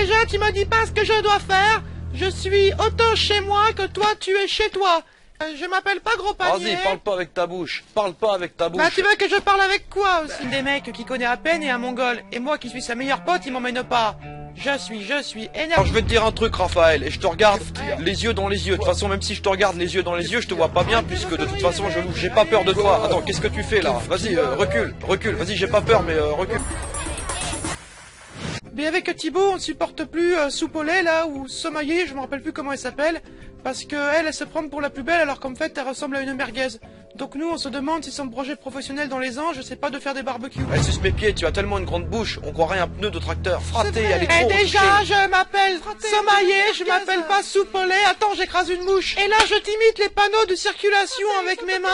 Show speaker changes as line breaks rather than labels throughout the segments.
déjà, tu me dis pas ce que je dois faire. Je suis autant chez moi que toi, tu es chez toi. Je m'appelle pas Gros Panier.
Vas-y, parle pas avec ta bouche. Parle pas avec ta bouche.
Bah, tu veux que je parle avec quoi aussi? Des mecs qui connaît à peine et un mongol. Et moi qui suis sa meilleure pote, il m'emmène pas. Je suis énervé.
Alors je vais te dire un truc, Raphaël, et je te regarde les yeux dans les yeux. De toute façon, même si je te regarde les yeux dans les yeux, je te vois pas bien, puisque de toute façon, j'ai pas peur de toi. Attends, qu'est-ce que tu fais là? Vas-y, recule. Vas-y, j'ai pas peur, mais recule.
Mais avec Thibaut, on ne supporte plus Soupe au lait, là, ou Sommaillé, je me rappelle plus comment elle s'appelle, parce que elle se prend pour la plus belle, alors qu'en fait, elle ressemble à une merguez. Donc nous, on se demande si son projet professionnel dans les anges, c'est pas de faire des barbecues.
Elle suce mes pieds, tu as tellement une grande bouche, on croirait un pneu de tracteur. Fraté, elle est
Et
trop
déjà,
touchée.
je m'appelle Sommaillé, je m'appelle pas Soupe au lait, attends, j'écrase une mouche. Et là, je t'imite les panneaux de circulation avec mes mains.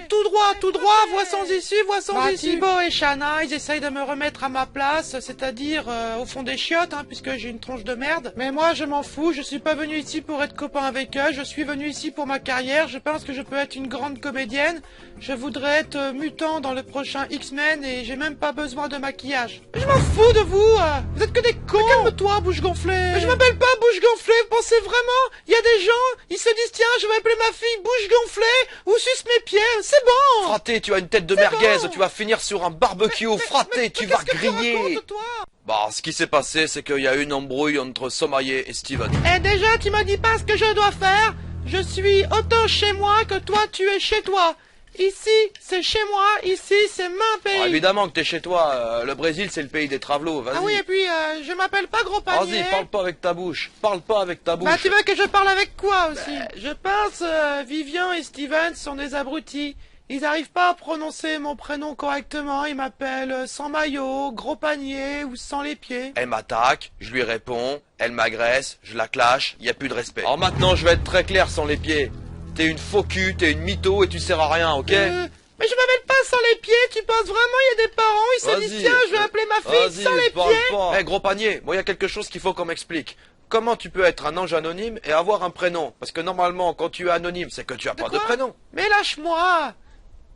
Tout droit, voie sans issue, voie sans issue. Thibaut et Shana, ils essayent de me remettre à ma place, c'est-à-dire au fond des chiottes, hein, puisque j'ai une tronche de merde. Mais moi, je m'en fous, je suis pas venu ici pour être copain avec eux, je suis venu ici pour ma carrière, je pense que je peux être une grande comédienne. Je voudrais être mutant dans le prochain X-Men et j'ai même pas besoin de maquillage. Je m'en fous de vous, vous êtes que des cons. Calme-toi, bouche gonflée. Mais je m'appelle pas bouche gonflée, vous pensez vraiment? Il y a des gens, ils se disent tiens, je vais appeler ma fille bouche gonflée ou suce mes pieds, c'est bon.
Fraté, tu as une tête de merguez,
bon.
tu vas finir sur un barbecue. Fraté, tu vas
qu'est-ce que tu
griller.
racontes, toi?
Bah, ce qui s'est passé, c'est qu'il y a eu une embrouille entre Sommaillé et Steven.
Et déjà, tu me dis pas ce que je dois faire. Je suis autant chez moi que toi, tu es chez toi. Ici, c'est chez moi, ici, c'est mon pays.
Bon, évidemment que t'es chez toi, le Brésil c'est le pays des travelots, vas-y.
Ah oui, et puis, je m'appelle pas Gros Panier.
Vas-y, parle pas avec ta bouche, parle pas avec ta bouche.
Bah, tu veux que je parle avec quoi aussi? Je pense, Vivian et Steven sont des abrutis. Ils arrivent pas à prononcer mon prénom correctement, ils m'appellent sans maillot, Gros Panier ou sans les pieds.
Elle m'attaque, je lui réponds, elle m'agresse, je la clash, y a plus de respect. Alors maintenant je vais être très clair sans les pieds. T'es une faux cul, t'es une mytho et tu sers à rien, ok?
Mais je m'appelle pas sans les pieds, tu penses vraiment il y a des parents, ils se disent tiens, je vais appeler ma fille sans les pieds?
Eh Gros Panier, moi y a quelque chose qu'il faut qu'on m'explique. Comment tu peux être un ange anonyme et avoir un prénom? Parce que normalement quand tu es anonyme c'est que tu as pas de prénom.
Mais lâche-moi,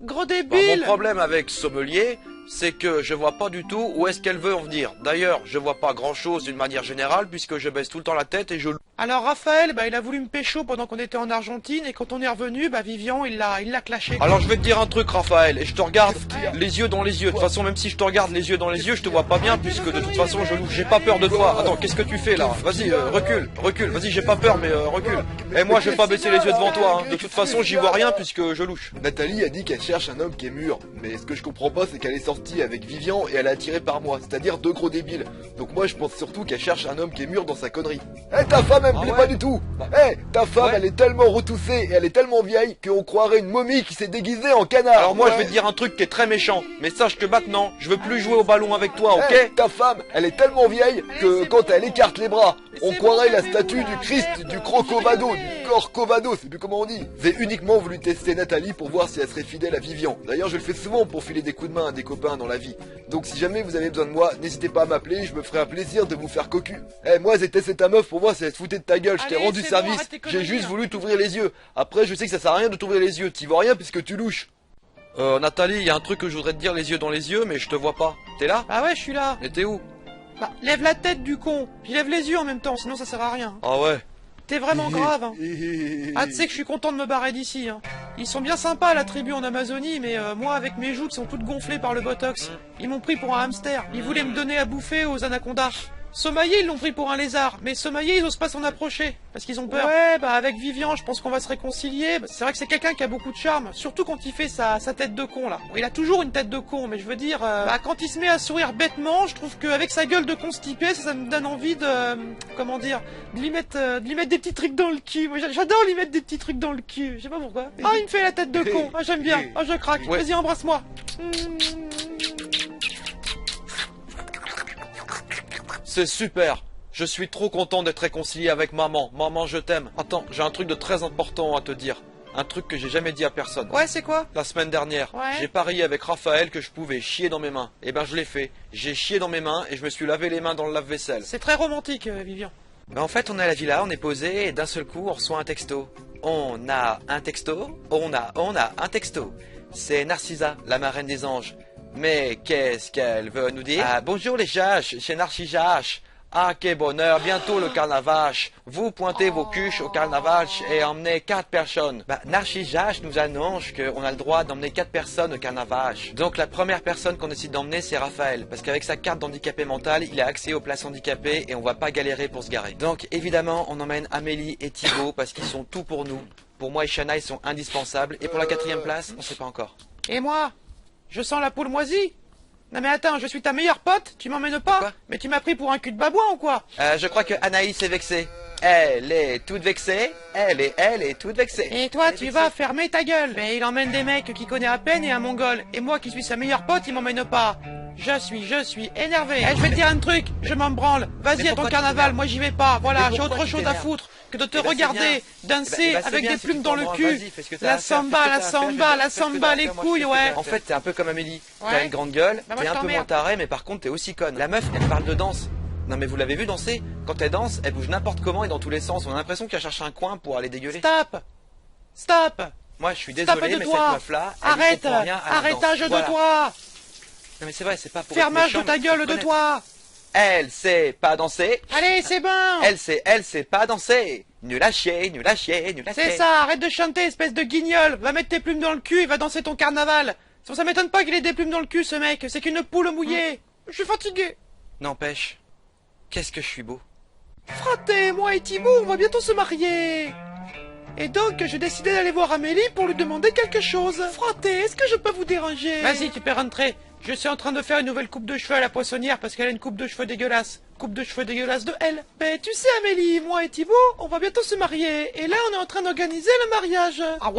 gros
Bah,
débile.
mon problème avec Sommelier, c'est que je vois pas du tout où est-ce qu'elle veut en venir. D'ailleurs, je vois pas grand chose d'une manière générale puisque je baisse tout le temps la tête et je...
Alors Raphaël, bah il a voulu me pécho pendant qu'on était en Argentine et quand on est revenu, bah Vivian il l'a clashé.
Alors je vais te dire un truc Raphaël, et je te regarde les yeux dans les yeux. De toute façon, même si je te regarde les yeux dans les yeux, je te vois pas bien puisque de toute façon j'ai pas peur de toi. Attends, qu'est-ce que tu fais là? Vas-y, recule, vas-y, j'ai pas peur mais recule. Et moi je vais pas baisser les yeux devant toi, hein. De toute façon j'y vois rien puisque je louche.
Nathalie a dit qu'elle cherche un homme qui est mûr, mais ce que je comprends pas c'est qu'elle est sortie avec Vivian et elle est attirée par moi, c'est-à-dire deux gros débiles. Donc moi je pense surtout qu'elle cherche un homme qui est mûr dans sa connerie. Eh ta femme elle me plaît pas du tout. Eh ta femme elle est tellement retoussée et elle est tellement vieille qu'on croirait une momie qui s'est déguisée en canard.
Alors moi je vais te dire un truc qui est très méchant, mais sache que maintenant je veux plus jouer au ballon avec toi, ok?
Eh, ta femme elle est tellement vieille que quand elle écarte les bras, on croirait la statue du Christ, du Crocovado, du Corcovado, c'est plus comment on dit. J'ai uniquement voulu tester Nathalie pour voir si elle serait fidèle à Vivian. D'ailleurs je le fais souvent pour filer des coups de main à des copains dans la vie. Donc si jamais vous avez besoin de moi, n'hésitez pas à m'appeler, je me ferai un plaisir de vous faire cocu. Eh moi j'ai testé ta meuf pour voir si elle se foutait de ta gueule, je t'ai
Allez,
rendu
c'est
service,
bon, arrête tes conneries,
j'ai juste
hein.
voulu t'ouvrir les yeux. Après je sais que ça sert à rien de t'ouvrir les yeux, t'y vois rien puisque tu louches.
Nathalie, il y a un truc que je voudrais te dire les yeux dans les yeux, mais je te vois pas. T'es là?
Bah ouais, je suis là.
Et t'es où?
Bah lève la tête du con, puis lève les yeux en même temps, sinon ça sert à rien.
Ah ouais.
T'es vraiment grave, hein. Ah, tu sais que je suis content de me barrer d'ici, hein. Ils sont bien sympas, la tribu en Amazonie, mais moi, avec mes joues qui sont toutes gonflées par le botox, ils m'ont pris pour un hamster. Ils voulaient me donner à bouffer aux anacondas. Sommaillé, ils l'ont pris pour un lézard, mais Sommaillé, ils osent pas s'en approcher, parce qu'ils ont peur. Ouais, bah avec Vivian, je pense qu'on va se réconcilier. Bah, c'est vrai que c'est quelqu'un qui a beaucoup de charme, surtout quand il fait sa tête de con, là. Bon, il a toujours une tête de con, mais je veux dire, bah, quand il se met à sourire bêtement, je trouve qu'avec sa gueule de constipé, ça me donne envie de... comment dire, de lui mettre des petits trucs dans le cul. Moi, j'adore lui mettre des petits trucs dans le cul, je sais pas pourquoi. Ah, il me fait la tête de con, ah, j'aime bien, ah, je craque.
Ouais.
Vas-y, embrasse-moi.
C'est super. Je suis trop content d'être réconcilié avec maman. Maman, je t'aime. Attends, j'ai un truc de très important à te dire. Un truc que j'ai jamais dit à personne.
Ouais, c'est quoi?
La semaine dernière,
Ouais.
j'ai parié avec Raphaël que je pouvais chier dans mes mains. Et ben je l'ai fait. J'ai chié dans mes mains et je me suis lavé les mains dans le lave-vaisselle.
C'est très romantique, Vivian.
Ben en fait, on est à la villa, on est posé et d'un seul coup, on reçoit un texto. On a un texto. On a un texto. C'est Narcisa, la marraine des anges. Mais qu'est-ce qu'elle veut nous dire? Ah, bonjour les Jaches, c'est Narcisa. Ah, quel bonheur, bientôt le carnaval. Vous pointez vos cuches au carnaval et emmenez 4 personnes. Bah, Narcisse nous annonce qu'on a le droit d'emmener 4 personnes au carnaval. Donc la première personne qu'on décide d'emmener, c'est Raphaël. Parce qu'avec sa carte d'handicapé mental, il a accès aux places handicapées et on va pas galérer pour se garer. Donc évidemment, on emmène Amélie et Thibaut parce qu'ils sont tout pour nous. Pour moi et Shana, ils sont indispensables. Et pour la 4e place, on sait pas encore.
Et moi? Je sens la poule moisie. Non mais attends, je suis ta meilleure pote, tu m'emmènes pas?
Quoi?
Mais tu m'as pris pour un cul de babouin ou quoi?
Je crois que Anaïs est vexée. Elle est toute vexée. Elle est toute vexée.
Et toi,
Elle est
tu
vexée.
vas fermer ta gueule. Mais il emmène des mecs qu'il connaît à peine et un mongol. Et moi qui suis sa meilleure pote, il m'emmène pas. Je suis énervé. Eh, je vais te dire un truc, je m'en branle. Vas-y
Mais
à ton
pourquoi tu
carnaval,
t'énerves?
moi j'y vais pas. Voilà,
Mais
j'ai
pourquoi
autre
tu
chose à
t'énerves?
foutre que de te
Eh ben, c'est
regarder
bien.
danser
Eh ben, c'est
avec
bien
des
si
plumes
tu
dans
t'en
le
branles.
cul.
Vas-y, fais ce que t'as
La
à faire,
samba,
fais ce que
la
t'as à faire,
samba,
fais
la
ce que t'as à
samba,
faire,
les
moi, je
couilles,
fais ce que t'as à
ouais.
faire. En fait, t'es un peu comme Amélie.
Ouais.
T'as une grande gueule,
Bah, moi,
t'es
je
un peu moins
t'emmerde.
taré, mais par contre, t'es aussi conne. La meuf, elle parle de danse. Non mais vous l'avez vu danser? Quand elle danse, elle bouge n'importe comment et dans tous les sens. On a l'impression qu'elle cherche un coin pour aller dégueuler.
Stop. Stop.
Moi, je suis
Stop
désolé,
de
mais
toi.
cette meuf-là, elle
Arrête.
comprend rien à la
Arrêtage
danse.
de
Voilà.
toi.
Non mais c'est vrai, c'est pas pour être
Fermage
méchant,
de ta
mais faut
gueule de
reconnaître.
toi.
Elle sait pas danser.
Allez, c'est bon.
Elle sait pas danser. Nul à chier, nul à chier, nul à chier.
C'est ça, arrête de chanter, espèce de guignol. Va mettre tes plumes dans le cul et va danser ton carnaval. Ça m'étonne pas qu'il ait des plumes dans le cul, ce mec. C'est qu'une poule mouillée. Je suis fatigué.
N'empêche, qu'est-ce que je suis beau.
Fraté, moi et Thibaut, on va bientôt se marier. Et donc, j'ai décidé d'aller voir Amélie pour lui demander quelque chose. Fraté, est-ce que je peux vous déranger? Vas-y, tu peux rentrer. Je suis en train de faire une nouvelle coupe de cheveux à la poissonnière parce qu'elle a une coupe de cheveux dégueulasse. Coupe de cheveux dégueulasse de elle. Mais tu sais, Amélie, moi et Thibaut, on va bientôt se marier. Et là, on est en train d'organiser le mariage. Ah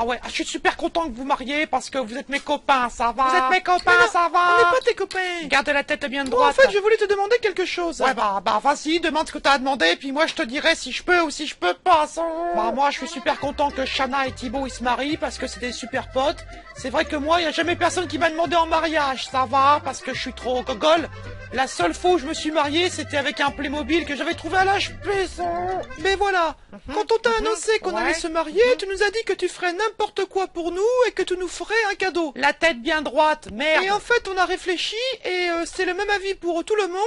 ouais, je suis super content que vous mariez parce que vous êtes mes copains, ça va. Vous êtes mes copains, ça va. On n'est pas tes copains. Garde la tête bien droite. En fait, je voulais te demander quelque chose. Ouais, bah, vas-y, demande ce que t'as à demander, puis moi je te dirai si je peux ou si je peux pas. Bah, moi, je suis super content que Shana et Thibaut ils se marient parce que c'est des super potes. C'est vrai que moi, y a jamais personne qui m'a demandé en mariage, ça va, parce que je suis trop gogol. La seule fois où je me suis marié, c'était avec un Playmobil que j'avais trouvé à l'HP. Mais voilà, quand on t'a annoncé qu'on allait se marier, tu nous as dit que tu ferais n'importe quoi pour nous et que tu nous ferais un cadeau. La tête bien droite, merde. Et en fait, on a réfléchi et c'est le même avis pour tout le monde.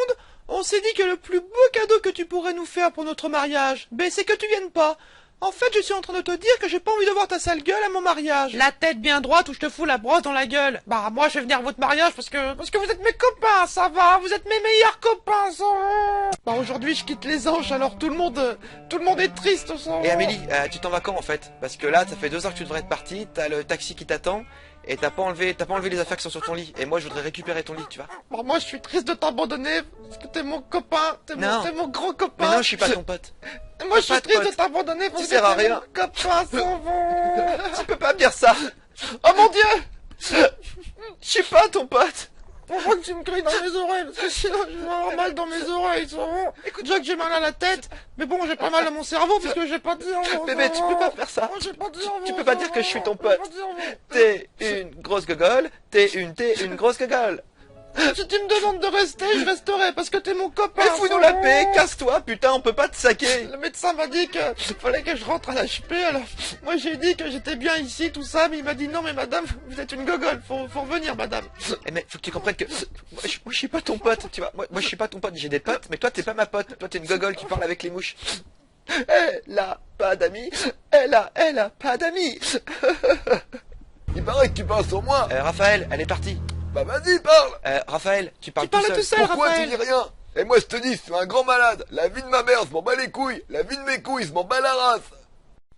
On s'est dit que le plus beau cadeau que tu pourrais nous faire pour notre mariage, c'est que tu viennes pas. En fait, je suis en train de te dire que j'ai pas envie de voir ta sale gueule à mon mariage. La tête bien droite ou je te fous la brosse dans la gueule. Bah, moi, je vais venir à votre mariage parce que vous êtes mes copains, ça va. Vous êtes mes meilleurs copains, ça va. Bah, aujourd'hui, je quitte les anges, alors tout le monde est triste, ça.
Et Amélie, tu t'en vas quand en fait? Parce que là, ça fait 2 heures que tu devrais être parti, t'as le taxi qui t'attend, et t'as pas enlevé les affaires qui sont sur ton lit. Et moi, je voudrais récupérer ton lit, tu vois.
Bah, moi, je suis triste de t'abandonner parce que t'es mon copain, t'es mon grand copain.
Mais non, je suis pas ton pote.
Moi, je suis
pas de
triste
pote.
de t'abandonner parce
Tu
que
sers à
t'es
rien.
mon copain, ça va.
Tu peux pas me dire ça.
Oh mon Dieu!
Je suis pas ton pote.
Pourquoi que tu me cries dans mes oreilles? Parce que sinon je vais avoir mal dans mes oreilles, ça va. Écoute, déjà que j'ai mal à la tête, mais bon, j'ai pas mal à mon cerveau parce que j'ai pas de cerveau.
Bébé, tu peux pas faire ça.
Moi, j'ai pas de cerveau,
Tu peux pas
ça
dire
va.
que je suis ton
J'ai
pote.
pas de cerveau.
T'es une grosse gogole, t'es une grosse gogole.
Si tu me demandes de rester, je resterai parce que t'es mon copain.
Mais fous-nous
ça
la
va.
paix, casse-toi, putain, on peut pas te saquer.
Le médecin m'a dit que fallait que je rentre à l'HP, alors moi j'ai dit que j'étais bien ici, tout ça, mais il m'a dit non mais madame, vous êtes une gogole, faut revenir madame.
Eh mais faut que tu comprennes que moi, je suis pas ton pote, tu vois. Moi je suis pas ton pote, j'ai des potes, mais toi t'es pas ma pote. Toi t'es une gogole qui parle avec les mouches. Elle a pas d'amis, elle a pas d'amis.
Il paraît que tu parles sur moi.
Raphaël, elle est partie.
Bah vas-y, parle.
Raphaël, tu parles
Tu parles
tout
tout
seul.
seul,
Pourquoi tu
Raphaël.
dis rien? Et moi je te dis, je suis un grand malade. La vie de ma mère, je m'en bats les couilles. La vie de mes couilles, je m'en bats la race.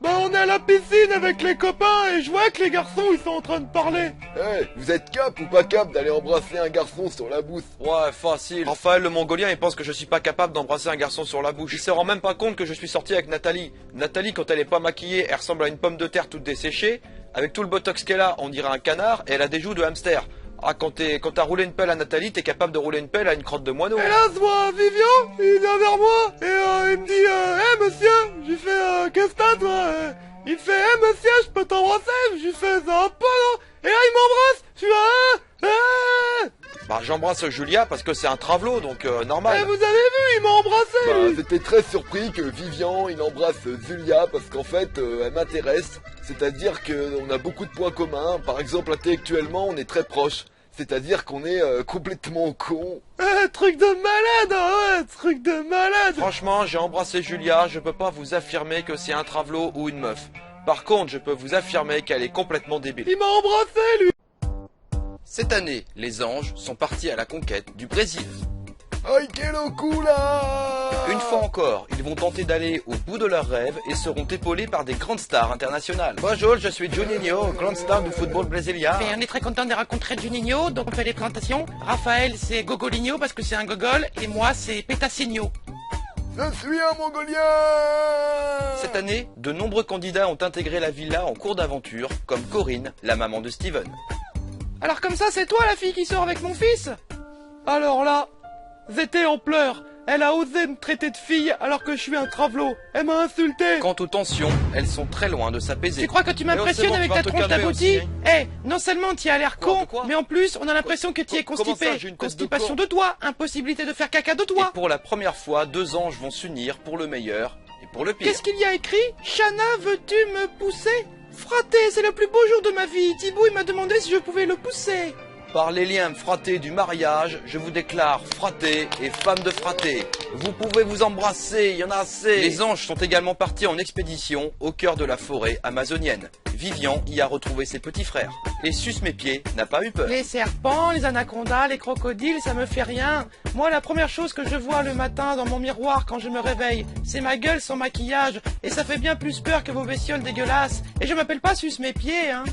Bah on est à la piscine avec les copains et je vois que les garçons ils sont en train de parler.
Eh, vous êtes cap ou pas cap d'aller embrasser un garçon sur la bouche?
Ouais, facile. Raphaël le mongolien, il pense que je suis pas capable d'embrasser un garçon sur la bouche. Il se rend même pas compte que je suis sorti avec Nathalie. Nathalie, quand elle est pas maquillée, elle ressemble à une pomme de terre toute desséchée. Avec tout le botox qu'elle a, on dirait un canard, et elle a des joues de hamster. Ah, quand t'as roulé une pelle à Nathalie, t'es capable de rouler une pelle à une crotte de moineau.
Et là, je vois Vivian, il vient vers moi et il me dit hé monsieur, j'ai fait qu'est-ce que t'as toi Il fait hé monsieur, je peux t'embrasser? J'ai fait ça va pas non? Et là il m'embrasse, je suis là
Bah, j'embrasse Julia parce que c'est un travelot, donc normal.
Et vous avez vu, il m'a embrassé
Bah,
lui.
j'étais très surpris que Vivian, il embrasse Julia parce qu'en fait, elle m'intéresse. C'est-à-dire qu'on a beaucoup de points communs. Par exemple, intellectuellement, on est très proches. C'est-à-dire qu'on est complètement con.
Truc de malade, hein, truc de malade.
Franchement, j'ai embrassé Julia, je peux pas vous affirmer que c'est un travelot ou une meuf. Par contre, je peux vous affirmer qu'elle est complètement débile.
Il m'a embrassé, lui.
Cette année, les anges sont partis à la conquête du Brésil.
Aïe, quel locura!
Une fois encore, ils vont tenter d'aller au bout de leurs rêves et seront épaulés par des grandes stars internationales. Bonjour, je suis Juninho, grande star du football brésilien.
Mais on est très content de rencontrer Juninho, donc on fait les présentations. Raphaël, c'est Gogolinho parce que c'est un gogol, et moi, c'est Pétassigno.
Je suis un Mongolien!
Cette année, de nombreux candidats ont intégré la villa en cours d'aventure, comme Corinne, la maman de Steven.
Alors comme ça, c'est toi la fille qui sort avec mon fils? Alors là, j'étais en pleurs. Elle a osé me traiter de fille alors que je suis un travelot. Elle m'a insulté.
Quant aux tensions, elles sont très loin de s'apaiser.
Tu crois que tu m'impressionnes avec ta tronche d'abouti? Non seulement tu as l'air con, mais en plus on a l'impression que tu es constipé. Constipation de toi, impossibilité de faire caca de toi.
Et pour la première fois, deux anges vont s'unir pour le meilleur et pour le pire.
Qu'est-ce qu'il y a écrit? Chana, veux-tu me pousser? Fraté, c'est le plus beau jour de ma vie. Thibaut, il m'a demandé si je pouvais le pousser.
Par les liens fratés du mariage, je vous déclare fraté et femme de fraté. Vous pouvez vous embrasser, il y en a assez. Les anges sont également partis en expédition au cœur de la forêt amazonienne. Vivian y a retrouvé ses petits frères. Et Suce mes pieds n'a pas eu peur.
Les serpents, les anacondas, les crocodiles, ça me fait rien. Moi, la première chose que je vois le matin dans mon miroir quand je me réveille, c'est ma gueule sans maquillage. Et ça fait bien plus peur que vos bestioles dégueulasses. Et je m'appelle pas Suce mes pieds, hein.